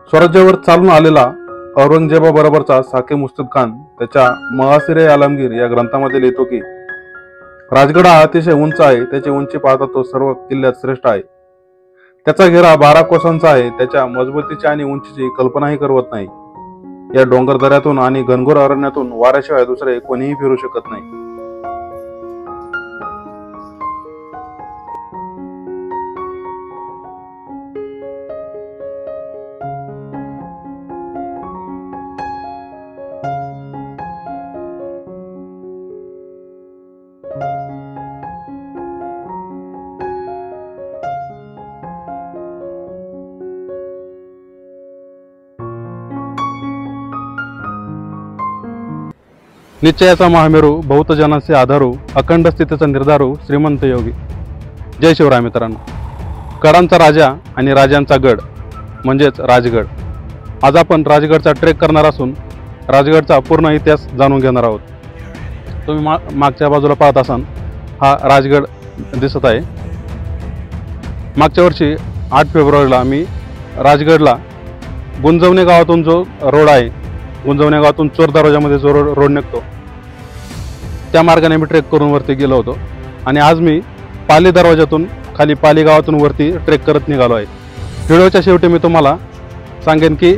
स्वराज्यावर चालून आलेला औरंगजेबाबरोबरचा साके मुस्तद खान त्याच्या महासिरे आलमगीर या ग्रंथामध्ये लिहितो की राजगड हा अतिशय उंच आहे. त्याची उंची पाहता तो सर्व किल्ल्यात श्रेष्ठ आहे. त्याचा घेरा 12 कोसांचा आहे. त्याच्या मजबूतीची आणि उंचीची कल्पनाही करवत नाही. या डोंगर दऱ्यातून आणि घनघोर अरण्यातून वाऱ्याशिवाय दुसरे कोणीही फिरू शकत नाही. निश्चयाचा महामेरू, बहुतजनांचे आधारू, अखंड स्थितीचा निर्धारू, श्रीमंत योगी. जय शिवराय मित्रांनो. गडांचा राजा आणि राजांचा गड म्हणजेच राजगड. आज आपण राजगडचा ट्रेक करणार असून राजगडचा पूर्ण इतिहास जाणून घेणार आहोत. तुम्ही मागच्या बाजूला पाहत असाल हा राजगड दिसत आहे. मागच्या वर्षी 8 फेब्रुवारीला मी राजगडला गुंजवणे गावातून जो रोड आहे, गुंजवणे गावातून चोर दरवाजामध्ये जो रोड निघतो त्या मार्गाने मी ट्रेक करून वरती गेलो होतो. आणि आज मी पाली दरवाजातून खाली पाली गावातून वरती ट्रेक करत निघालो आहे. व्हिडिओच्या शेवटी मी तुम्हाला सांगेन की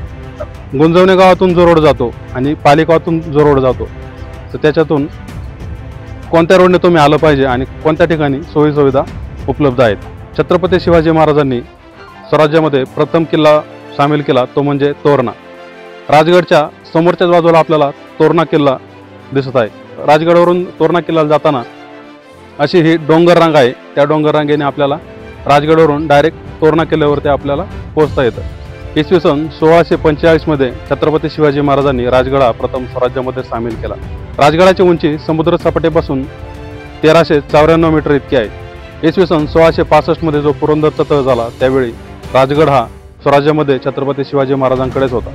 गुंजवणे गावातून जो रोड जातो आणि पाली गावातून जो रोड जातो तर त्याच्यातून कोणत्या रोडने तुम्ही आलं पाहिजे आणि कोणत्या ठिकाणी सोयीसुविधा उपलब्ध आहेत. छत्रपती शिवाजी महाराजांनी स्वराज्यामध्ये प्रथम किल्ला सामील केला तो म्हणजे तोरणा. राजगडच्या समोरच्याच बाजूला आपल्याला तोरणा किल्ला दिसत आहे. राजगडावरून तोरणा किल्ल्याला जाताना अशी ही डोंगर रांग आहे. त्या डोंगर रांगेने आपल्याला राजगडावरून डायरेक्ट तोरणा किल्ल्यावरती आपल्याला पोहोचता येतं. इसवी सन 1645 मध्ये छत्रपती शिवाजी महाराजांनी राजगड हा प्रथम स्वराज्यामध्ये सामील केला. राजगडाची उंची समुद्र सपाटीपासून 1394 मीटर इतकी आहे. इसवी सन 1665 मध्ये जो पुरंदरचा तह झाला त्यावेळी राजगड हा स्वराज्यामध्ये छत्रपती शिवाजी महाराजांकडेच होता.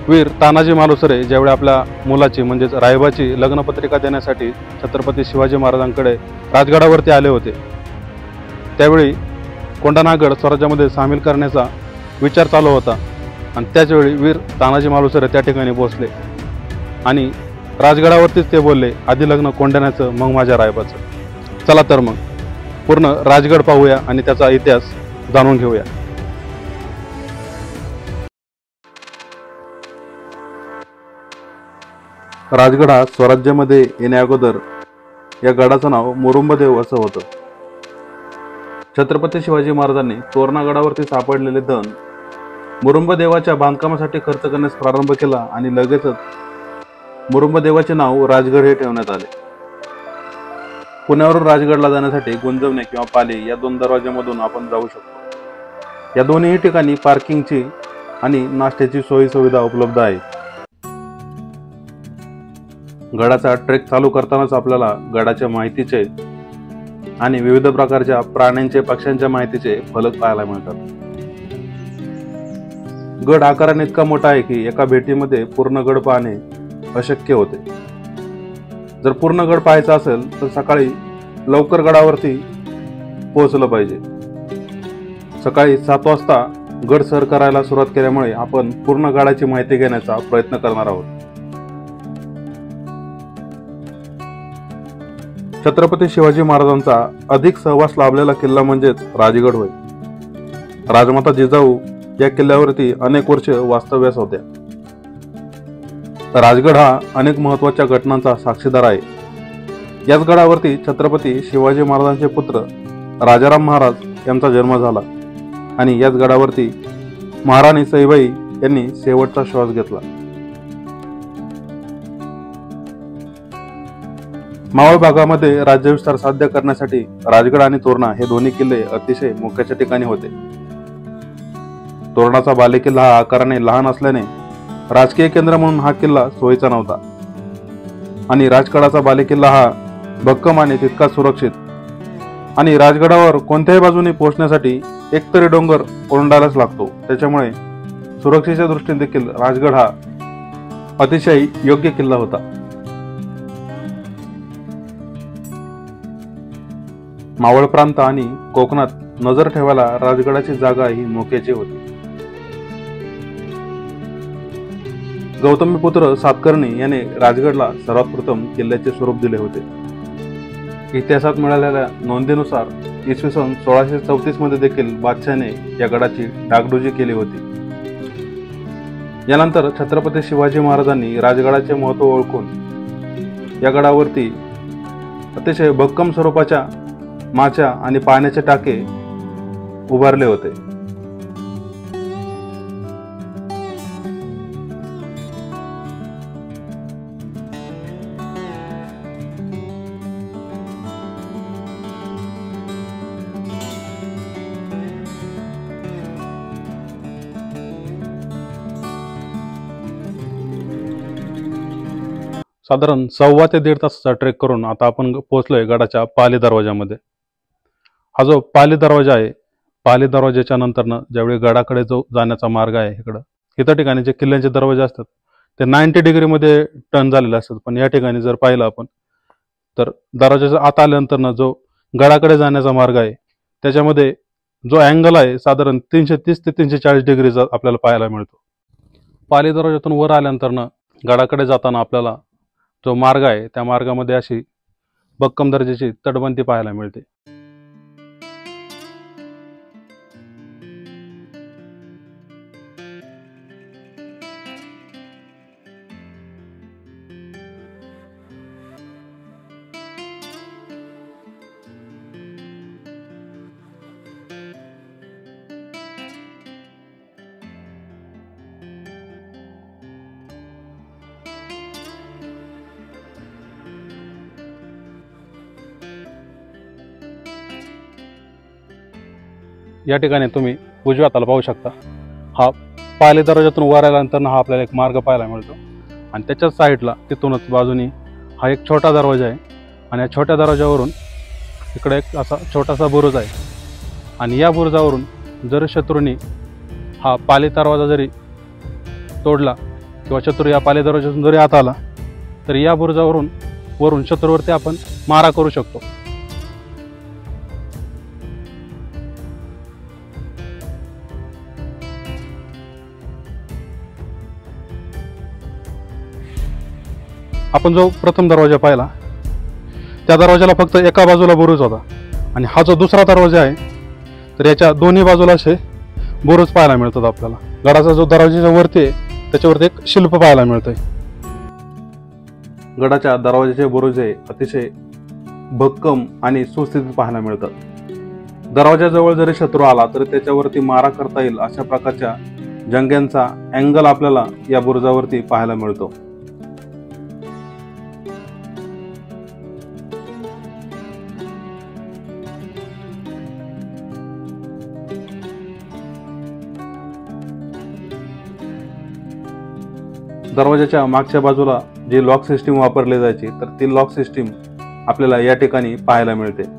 वीर तानाजी मालुसरे ज्यावेळी आपल्या मुलाची म्हणजेच रायबाची लग्नपत्रिका देण्यासाठी छत्रपती शिवाजी महाराजांकडे राजगडावरती आले होते त्यावेळी कोंढाणागड स्वराज्यामध्ये सामील करण्याचा विचार चालू होता. आणि त्याचवेळी वीर तानाजी मालुसरे त्या ठिकाणी पोहोचले आणि राजगडावरतीच ते बोलले, आधी लग्न कोंढाण्याचं मग माझ्या रायबाचं. चला तर मग पूर्ण राजगड पाहूया आणि त्याचा इतिहास जाणून घेऊया. राजगड हा स्वराज्यामध्ये येण्या अगोदर या गडाचं नाव मुरुंबदेव असं होतं. छत्रपती शिवाजी महाराजांनी तोरणा गडावरती सापडलेले धन मुरुंबदेवाच्या बांधकामासाठी खर्च करण्यास प्रारंभ केला आणि लगेचच मुरुंबदेवाचे नाव राजगड हे ठेवण्यात आले. पुण्यावरून राजगडला जाण्यासाठी गुंजवणे किंवा पाली या 2 दरवाजामधून आपण जाऊ शकतो. या दोन्ही ठिकाणी पार्किंगची आणि नाश्त्याची सोयी सुविधा उपलब्ध आहे. गडाचा ट्रेक चालू करतानाच आपल्याला गडाच्या माहितीचे आणि विविध प्रकारच्या प्राण्यांचे पक्ष्यांच्या माहितीचे फलक पाहायला मिळतात. गड आकाराने इतका मोठा आहे की एका भेटीमध्ये पूर्ण गड पाहणे अशक्य होते. जर पूर्ण गड पाहायचा असेल तर सकाळी लवकर गडावरती पोहोचलं पाहिजे. सकाळी 7 वाजता गड सर करायला सुरुवात केल्यामुळे आपण पूर्ण गडाची माहिती घेण्याचा प्रयत्न करणार आहोत. छत्रपती शिवाजी महाराजांचा अधिक सहवास लाभलेला किल्ला म्हणजेच राजगड होय. राजमाता जिजाऊ या किल्ल्यावरती अनेक वर्ष वास्तव्यास होत्या. राजगड हा अनेक महत्वाच्या घटनांचा साक्षीदार आहे. याच गडावरती छत्रपती शिवाजी महाराजांचे पुत्र राजाराम महाराज यांचा जन्म झाला आणि याच गडावरती महाराणी सईबाई यांनी शेवटचा श्वास घेतला. मावळ भागामध्ये राज्यविस्तार साध्य करण्यासाठी राजगड आणि तोरणा हे दोन्ही किल्ले अतिशय मोक्याच्या ठिकाणी होते. तोरणाचा बालेकिल्ला हा आकाराने लहान असल्याने राजकीय केंद्र म्हणून हा किल्ला सोयीचा नव्हता आणि राजगडाचा बालेकिल्ला हा भक्कम आणि तितका सुरक्षित. आणि राजगडावर कोणत्याही बाजूने पोहोचण्यासाठी एकतरी डोंगर ओलांडायलाच लागतो. त्याच्यामुळे सुरक्षेच्या दृष्टीने देखील राजगड हा अतिशय योग्य किल्ला होता. मावळ प्रांत आणि कोकणात नजर ठेवायला राजगडाची जागा ही मोक्याची होती. गौतमीपुत्र सातकर्णी याने राजगडला सर्वात प्रथम किल्ल्याचे स्वरूप दिले होते. इतिहासात मिळालेल्या नोंदीनुसार इसवी सन 1634 मध्ये देखील बादशाहने या गडाची डागडुजी केली होती. यानंतर छत्रपती शिवाजी महाराजांनी राजगडाचे महत्त्व ओळखून या गडावरती अतिशय भक्कम स्वरूपाच्या माच्या आणि पाण्याचे टाके उभारले होते. साधारण 1.25 ते 1.5 तासाचा ट्रेक करून आता आपण पोहोचलोय गडाच्या पाली दरवाजामध्ये. हा जो पाली दरवाजा आहे, पाली दरवाजाच्या नंतरनं ज्यावेळी गडाकडे जो जाण्याचा मार्ग आहे इथं ठिकाणी जे किल्ल्यांचे दरवाजे असतात ते 90 डिग्रीमध्ये टर्न झालेले असतात. पण या ठिकाणी जर पाहिलं आपण तर दरवाजाच्या आत आल्यानंतरनं जो गडाकडे जाण्याचा मार्ग आहे त्याच्यामध्ये जो अँगल आहे साधारण 330 ते 340 डिग्रीचा आपल्याला पाहायला मिळतो. पाली दरवाजातून वर आल्यानंतरनं गडाकडे जाताना आपल्याला जो मार्ग आहे त्या मार्गामध्ये अशी भक्कम दर्जाची तटबंदी पाहायला मिळते. या ठिकाणी तुम्ही उजव्या हाताला पाहू शकता, हा पाली दरवाजातून वर आल्यानंतर हा आपल्याला एक मार्ग पाहायला मिळतो आणि त्याच्याच साईडला तिथूनच बाजूनी हा एक छोटा दरवाजा आहे आणि या छोट्या दरवाजावरून इकडे एक असा छोटासा बुरुज आहे आणि या बुरुजावरून जर शत्रूंनी हा पाली दरवाजा जरी तोडला किंवा शत्रू या पाली दरवाजातून जरी आत आला तर या बुरुजावरून वरून शत्रूवरती आपण मारा करू शकतो. आपण जो प्रथम दरवाजा पाहिला त्या दरवाजाला फक्त एका बाजूला बुरुज होता आणि हा जो दुसरा दरवाजा आहे तर याच्या दोन्ही बाजूला असे बुरुज पाहायला मिळतात. आपल्याला गडाचा जो दरवाजाच्या वरती आहे त्याच्यावरती एक शिल्प पाहायला मिळतंय. गडाच्या दरवाजाचे बुरुज हे अतिशय भक्कम आणि सुस्थितीत पाहायला मिळतात. दरवाजाजवळ जरी शत्रू आला तरी त्याच्यावरती मारा करता येईल अशा प्रकारच्या जंग्यांचा अँगल आपल्याला या बुरुजावरती पाहायला मिळतो. दरवाजाच्या मागच्या बाजूला जी लॉक सिस्टीम वापरली जायची तर ती लॉक सिस्टीम आपल्याला या ठिकाणी पाहायला मिळते.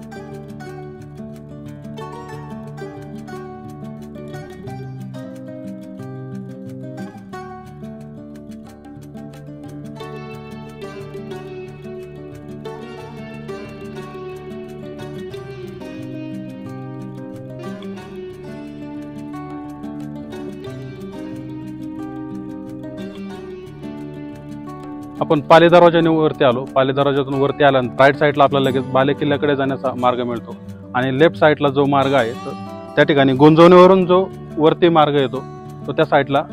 आपण पाली दरवाजाने वरती आलो. पाली दरवाजातून वरती आल्यानंतर राईट साईडला आपल्याला लगेच बाले किल्ल्याकडे जाण्याचा मार्ग मिळतो आणि लेफ्ट साईडला जो मार्ग आहे तर त्या ठिकाणी गुंजवणीवरून जो वरती मार्ग येतो तो त्या साईडला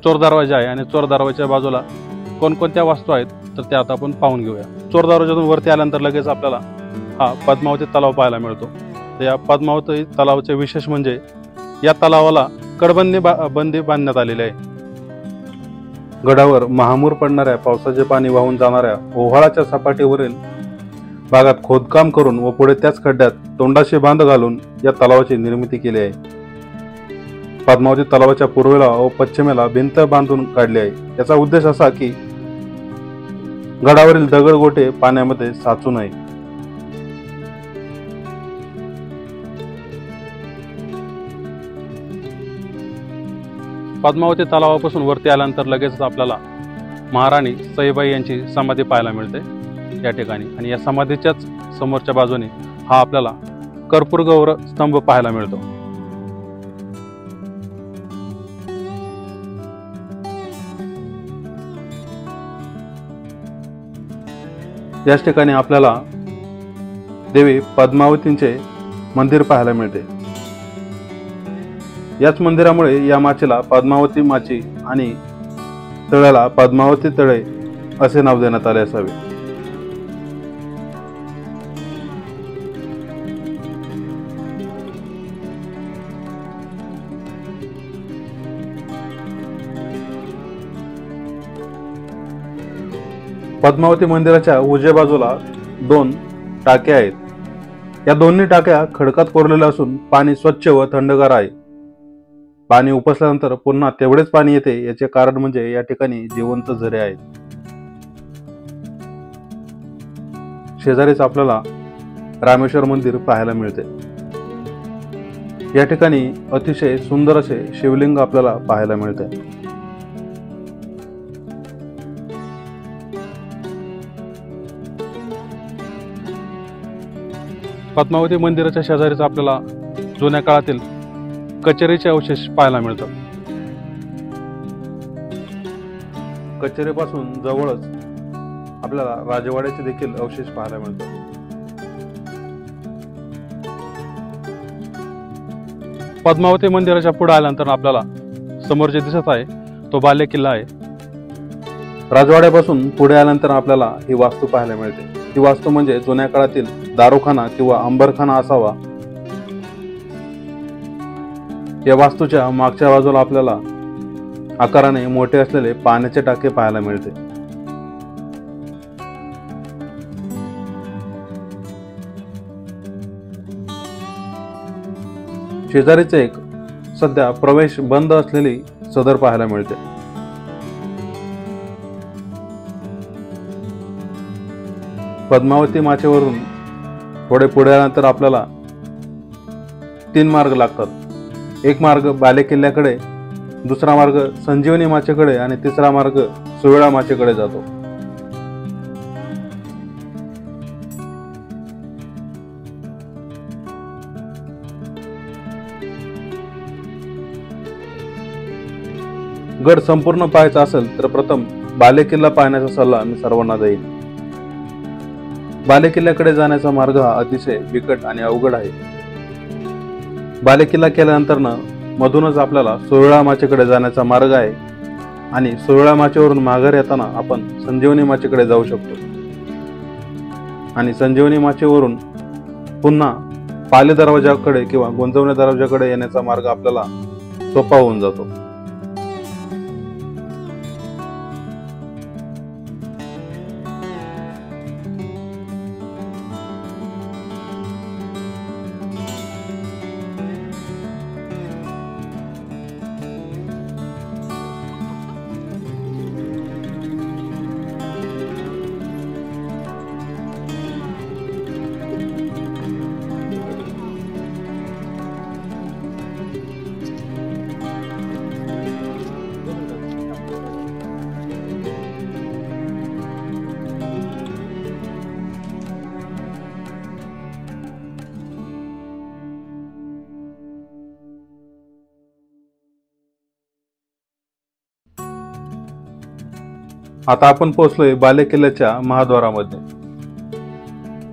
चोर दरवाजा आहे आणि चोर दरवाजाच्या बाजूला कोणकोणत्या वस्तू आहेत तर त्या आता आपण पाहून घेऊया. चोर दरवाजातून वरती आल्यानंतर लगेच आपल्याला हा पद्मावती तलाव पाहायला मिळतो. तर या पद्मावती तलावाचे विशेष म्हणजे या तलावाला कडबंदी बंदी बांधण्यात आलेली आहे. गडावर महामूर पडणाऱ्या पावसाचे पाणी वाहून जाणाऱ्या ओव्हाळाच्या सपाटीवरील भागात खोदकाम करून व पुढे त्याच खड्ड्यात तोंडाशी बांध घालून या तलावाची निर्मिती केली आहे. पद्मावती तलावाच्या पूर्वेला व पश्चिमेला भिंत बांधून काढली आहे. याचा उद्देश असा की गडावरील दगडगोटे पाण्यामध्ये साचू नये. पद्मावती तलावापासून वरती आल्यानंतर लगेच आपल्याला महाराणी सईबाई यांची समाधी पाहायला मिळते या ठिकाणी आणि या समाधीच्याच समोरच्या बाजूने हा आपल्याला कर्पूरगौर स्तंभ पाहायला मिळतो. याच ठिकाणी आपल्याला देवी पद्मावतींचे मंदिर पाहायला मिळते। याच मंदिरामुळे या माचेला पद्मावती माची आणि तळ्याला पद्मावती तळे असे नाव देण्यात आले असावे। पद्मावती मंदिराच्या उजव्या बाजूला 2 टाक्या आहेत। या दोन्ही टाक्या खडकात कोरलेल्या असून पाणी स्वच्छ व थंडगार आहे। पाणी उपसल्यानंतर पुन्हा तेवढेच पाणी येते, याचे कारण म्हणजे या ठिकाणी जिवंत झरे आहेत। शेजारीच आपल्याला रामेश्वर मंदिर पाहायला मिळते। या ठिकाणी अतिशय सुंदर असे शिवलिंग आपल्याला पाहायला मिळते। पद्मावती मंदिराच्या शेजारीच आपल्याला जुन्या काळातील कचेरीचे अवशेष पाहायला मिळतात। कचेरीपासून जवळच आपल्याला राजवाड्याचे देखील अवशेष पाहायला मिळतात। पद्मावती मंदिराच्या पुढे आल्यानंतर आपल्याला समोर जे दिसत आहे तो बाले किल्ला आहे। राजवाड्यापासून पुढे आल्यानंतर आपल्याला ही वास्तू पाहायला मिळते। ही वास्तू म्हणजे जुन्या काळातील दारूखाना किंवा अंबरखाना असावा। या वास्तूच्या मागच्या बाजूला आपल्याला आकाराने मोठे असलेले पाण्याचे टाके पाहायला मिळते। शेजारीच एक सध्या प्रवेश बंद असलेली सदर पाहायला मिळते। पद्मावती माचेवरून थोडे पुढे आल्यानंतर आपल्याला 3 मार्ग लागतात। एक मार्ग बाले किल्ल्याकडे, दुसरा मार्ग संजीवनी माचेकडे आणि तिसरा मार्ग सुवेळा माचेकडे जातो। गड संपूर्ण पाहायचा असेल तर प्रथम बाले किल्ला पाहण्याचा सल्ला मी सर्वांना देईन। बाले किल्ल्याकडे जाण्याचा मार्ग हा अतिशय बिकट आणि अवघड आहे। बाले किल्ला केल्यानंतर मधूनच आपल्याला सुवेळा माचेकडे जाण्याचा मार्ग आहे आणि सुवेळा माचेवरून माघारी येताना आपण संजीवनी माचेकडे जाऊ शकतो आणि संजीवनी माचेवरून पुन्हा पाले दरवाजाकडे किंवा गुंजवणे दरवाजाकडे येण्याचा मार्ग आपल्याला सोपा होऊन जातो। आता आपण पोहोचलोय बाले किल्ल्याच्या महाद्वारामध्ये।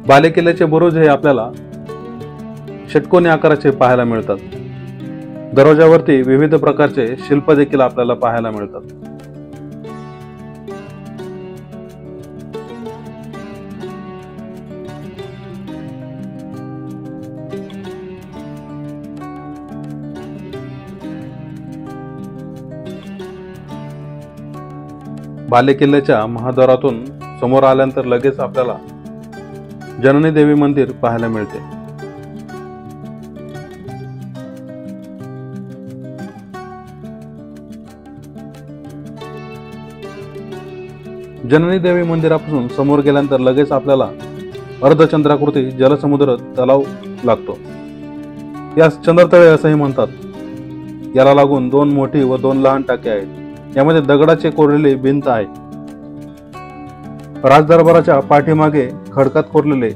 बाले किल्ल्याचे बुरुज हे आपल्याला षटकोनी आकाराचे पाहायला मिळतात। दरवाजावरती विविध प्रकारचे शिल्प देखील आपल्याला पाहायला मिळतात। बाले किल्ल्याच्या महाद्वारातून समोर आल्यानंतर लगेच आपल्याला जननी देवी मंदिर पाहायला मिळते। जननी देवी मंदिरापासून समोर गेल्यानंतर लगेच आपल्याला अर्धचंद्राकृती जलसमुद्र तलाव लागतो। यास चंद्रतळे असेही म्हणतात। याला लागून 2 मोठी व 2 लहान टाके आहेत। यामध्ये दगडाचे कोरलेले भिंत आहे। राजदरबाराच्या पाठीमागे खडकात कोरलेले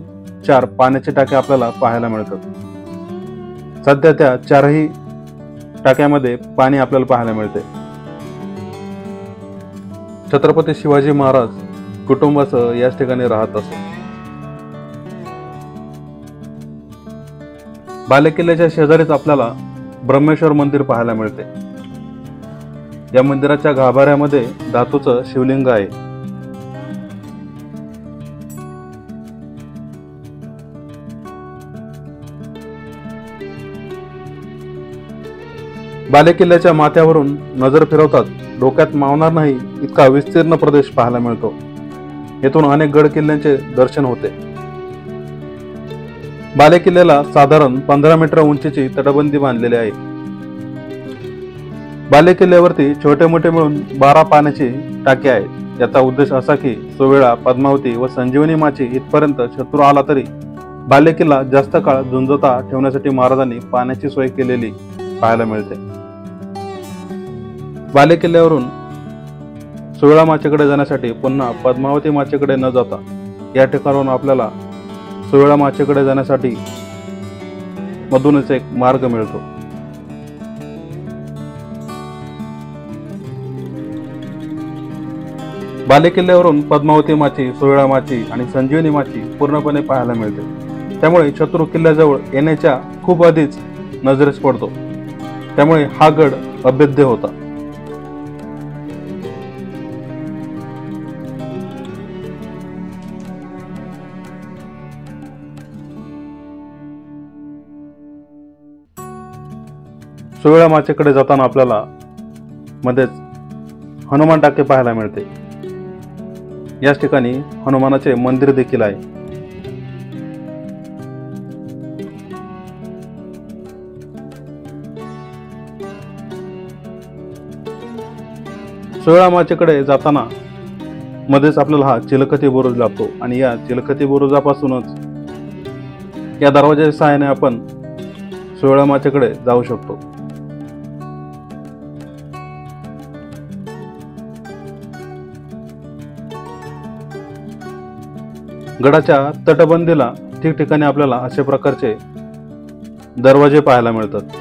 4 पाण्याचे टाके आपल्याला पाहायला मिळतात। सध्या त्या 4ही टाक्यामध्ये पाणी आपल्याला पाहायला मिळते। छत्रपती शिवाजी महाराज कुटुंबासह याच ठिकाणी राहत असत। बालेकिल्ल्याच्या शेजारीच आपल्याला ब्रह्मेश्वर मंदिर पाहायला मिळते। या मंदिराच्या गाभाऱ्यामध्ये धातूचं शिवलिंग आहे। बालेकिल्ल्याच्या माथ्यावरून नजर फिरवतात डोक्यात मावणार नाही इतका विस्तीर्ण प्रदेश पाहायला मिळतो। येथून अनेक गड किल्ल्यांचे दर्शन होते। बालेकिल्ल्याला साधारण 15 मीटर उंचीची तटबंदी बांधलेली आहे। बालेकिल्ल्यावरती छोटे मोठे मिळून 12 पाण्याची टाके आहेत। याचा उद्देश असा की सोवेळा, पद्मावती व संजीवनी माची इथपर्यंत शत्रू आला तरी बालेकिल्ला जास्त काळ झुंजता ठेवण्यासाठी महाराजांनी पाण्याची सोय केलेली पाहायला मिळते। बालेकिल्ल्यावरून सोवेळा माचेकडे जाण्यासाठी पुन्हा पद्मावती माचेकडे न जाता या ठिकाणावरून आपल्याला सोवेळा माचेकडे जाण्यासाठी मधूनच एक मार्ग मिळतो। बालेकिल्ल्यावरून पद्मावती माची, सोवेळा माची आणि संजीवनी माची पूर्णपणे पाहायला मिळते। त्यामुळे शत्रू किल्ल्याजवळ येण्याच्या खूप आधीच नजरेस पडतो। त्यामुळे हा गड अभेद्य होता। सोवेळा माचेकडे जाताना आपल्याला मध्येच हनुमान टाके पाहायला मिळते। याच ठिकाणी हनुमानाचे मंदिर देखील आहे। सोवेळा माचेकडे जाताना मध्येच आपल्याला हा चिलखती बुरुज लागतो आणि या चिलखती बुरुजापासूनच या दरवाजाच्या सहाय्याने आपण सोवेळा माचेकडे जाऊ शकतो। गडाच्या तटबंदीला ठिकठिकाणी आपल्याला अशा प्रकारचे दरवाजे पाहायला मिळतात।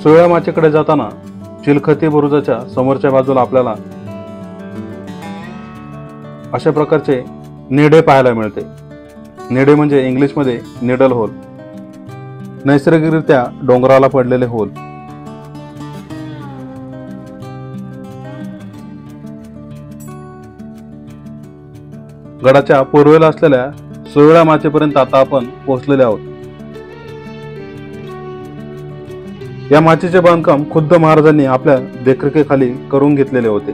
सोवेळा माचेकडे जाताना चिलखती बुरुजाच्या समोरच्या बाजूला आपल्याला अशा प्रकारचे निडे पाहायला मिळते। निडे म्हणजे इंग्लिशमध्ये निडल होल, नैसर्गिकरित्या डोंगराला पडलेले होल। गडाच्या पूर्वेला असलेल्या सोवेळा माचेपर्यंत आता आपण पोहोचलेले आहोत। या माचेचे बांधकाम खुद्द महाराजांनी आपल्या देखरेखीखाली करून घेतलेले होते।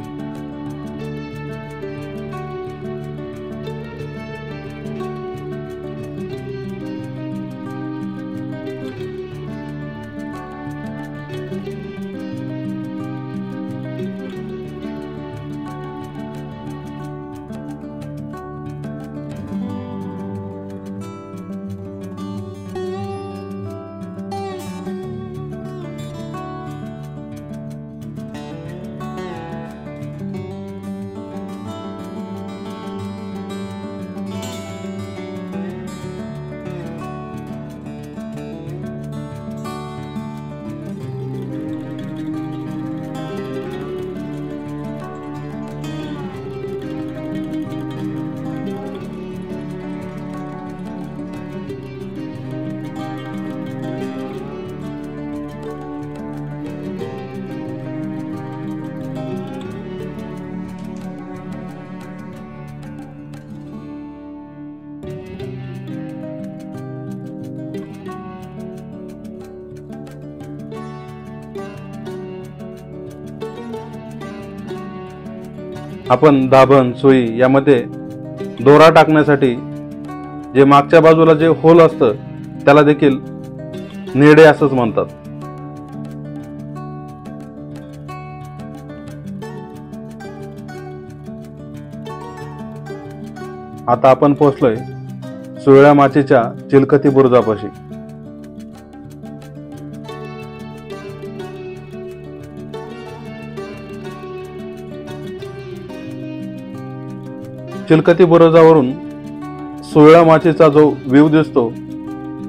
आपण दाभण, सुई यामध्ये दोरा टाकण्यासाठी जे मागच्या बाजूला जे होल असतं त्याला देखील नेडे असंच म्हणतात। आता आपण पोहोचलोय सोवेळा माचेच्या चिलखती बुरुजापाशी। चिलकती बुरुजावरून सुळा माचीचा जो व्ह्यू दिसतो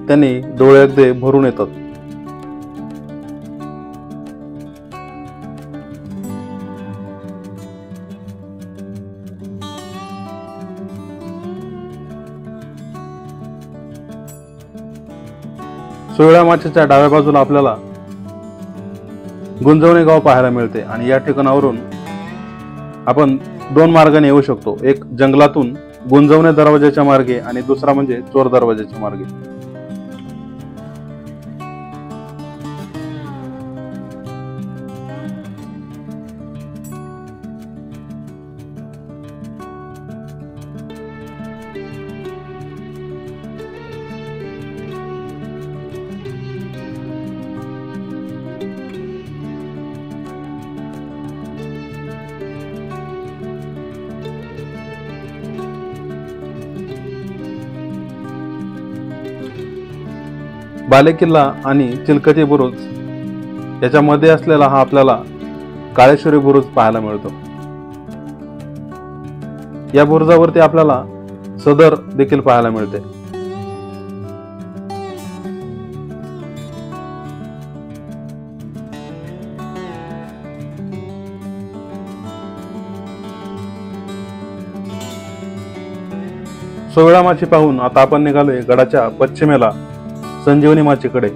त्यांनी डोळे अगदी भरून येतात. सुळा माचीच्या डाव्या बाजूला आपल्याला गुंजवणे गाव पाहायला मिळते आणि या ठिकाणावरून आपण दोन मार्गाने येऊ शकतो. एक जंगलातून गुंजवणे दरवाजाच्या मार्गे आणि दुसरा म्हणजे चोर दरवाजाच्या मार्गे. बालेकिल्ला आणि चिलकती बुरुज याच्यामध्ये असलेला हा आपल्याला काळेश्वरी बुरुज पाहायला मिळतो. या बुरुजावरती आपल्याला सदर देखील पाहायला मिळते. सोवळा माची पाहून आता आपण निघालोय गडाच्या पश्चिमेला संजीवनी माचीकडे.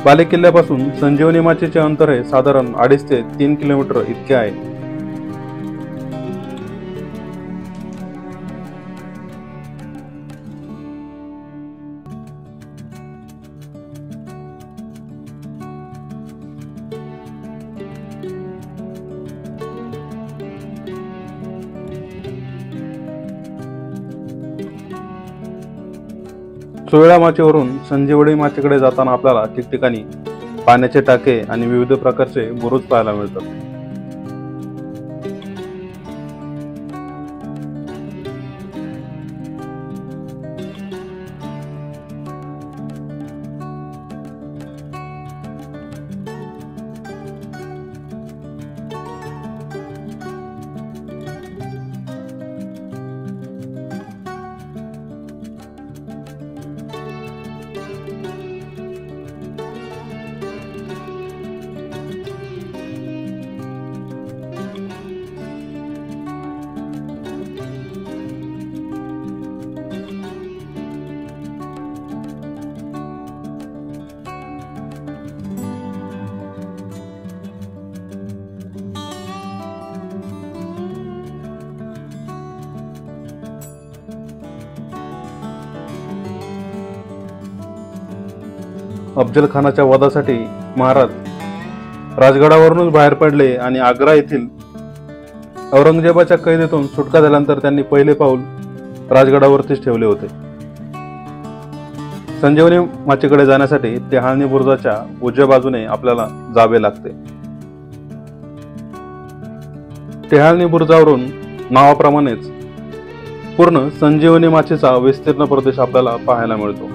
बालेकिल्ल्यापासून संजीवनी माचीचे अंतर हे साधारण 2.5 ते 3 किलोमीटर इतके आहे. सोवळा माचीवरून संजीवनी माचीकडे जाताना आपल्याला ठिकठिकाणी पाण्याचे टाके आणि विविध प्रकारचे बुरुज पाहायला मिळतात. अफजल खानाच्या वधासाठी महाराज राजगडावरूनच बाहेर पडले आणि आग्रा येथील औरंगजेबाच्या कैदेतून सुटका झाल्यानंतर त्यांनी पहिले पाऊल राजगडावरतीच ठेवले होते. संजीवनी माचीकडे जाण्यासाठी टेहाळणी बुरुजाच्या उजव्या बाजूने आपल्याला जावे लागते. टेहाळणी बुरुजावरून नावाप्रमाणेच पूर्ण संजीवनी माचीचा विस्तीर्ण प्रदेश आपल्याला पाहायला मिळतो.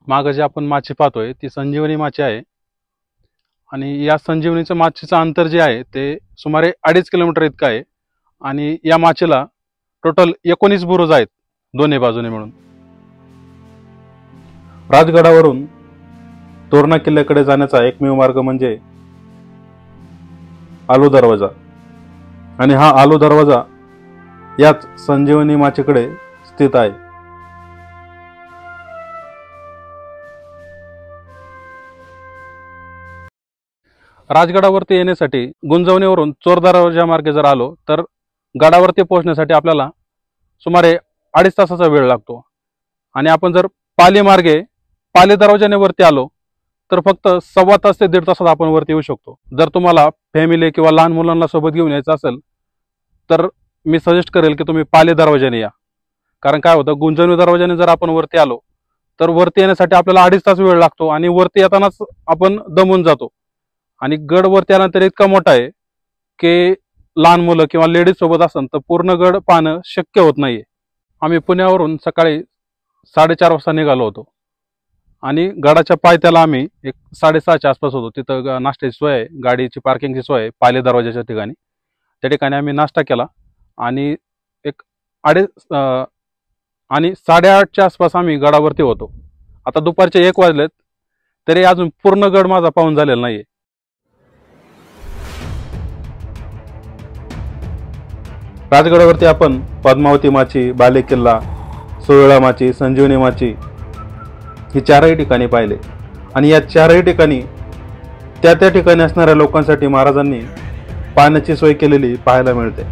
मागे जे आपण माची पाहतोय ती संजीवनी माची आहे आणि या संजीवनीचं माचीचं अंतर जे आहे ते सुमारे 2.5 किलोमीटर इतकं आहे आणि या माचीला टोटल 19 बुरुज आहेत दोन्ही बाजूने मिळून. राजगडावरून तोरणा किल्ल्याकडे जाण्याचा एकमेव मार्ग म्हणजे आलो दरवाजा, आणि हा आलो दरवाजा याच संजीवनी माचीकडे स्थित आहे. राजगडावरती येण्यासाठी गुंजवणीवरून चोर दरवाजा मार्गे जर आलो तर गडावरती पोहोचण्यासाठी आपल्याला सुमारे 2.5 तासाचा वेळ लागतो. आणि आपण जर पाली मार्गे पाली दरवाजाने वरती आलो तर फक्त 1.25 तास ते 1.5 तासात आपण वरती येऊ शकतो. जर तुम्हाला फॅमिली किंवा लहान मुलांना सोबत घेऊन यायचं असेल तर मी सजेस्ट करेल की तुम्ही पाली दरवाजाने या. कारण काय होतं, गुंजवणी दरवाजाने जर आपण वरती आलो तर वरती येण्यासाठी आपल्याला 2.5 तास वेळ लागतो आणि वरती येतानाच आपण दमून जातो. आणि गड वरती आल्यानंतर इतका मोठा आहे की लहान मुलं किंवा लेडीज सोबत असेल तर पूर्ण गड पाहणं शक्य होत नाहीये. आम्ही पुण्यावरून सकाळी 4:30 वाजता निघालो होतो आणि गडाच्या पायथ्याला आम्ही एक 6:30च्या आसपास होतो. तिथं नाश्त्याची सोय आहे, गाडीची पार्किंगची सोय आहे पाली दरवाजाच्या ठिकाणी. त्या ठिकाणी आम्ही नाश्ता केला आणि एक 8:30च्या आसपास आम्ही गडावरती होतो. आता दुपारचे 1 वाजलेत तरी अजून पूर्ण गड माझा पाहून झालेला नाहीये. राजगडावरती आपण पद्मावती माची, बाले किल्ला, सोहळा माची, संजीवनी माची ही 4ही ठिकाणी पाहिले. आणि या 4ही ठिकाणी त्या ठिकाणी असणाऱ्या लोकांसाठी महाराजांनी पाण्याची सोय केलेली पाहायला मिळते.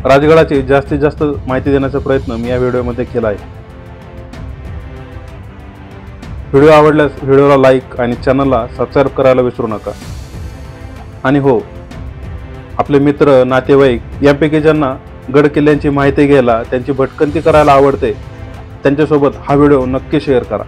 राजगडाची जास्तीत जास्त माहिती देण्याचा प्रयत्न मी या व्हिडिओमध्ये केला आहे. व्हिडिओ आवडल्यास व्हिडिओला लाईक आणि चॅनलला सबस्क्राईब करायला विसरू नका. आणि हो, आपले मित्र, नातेवाईक यांपैकी ज्यांना गड किल्ल्यांची माहिती घ्यायला, त्यांची भटकंती करायला आवडते त्यांच्यासोबत हा व्हिडिओ नक्की शेअर करा.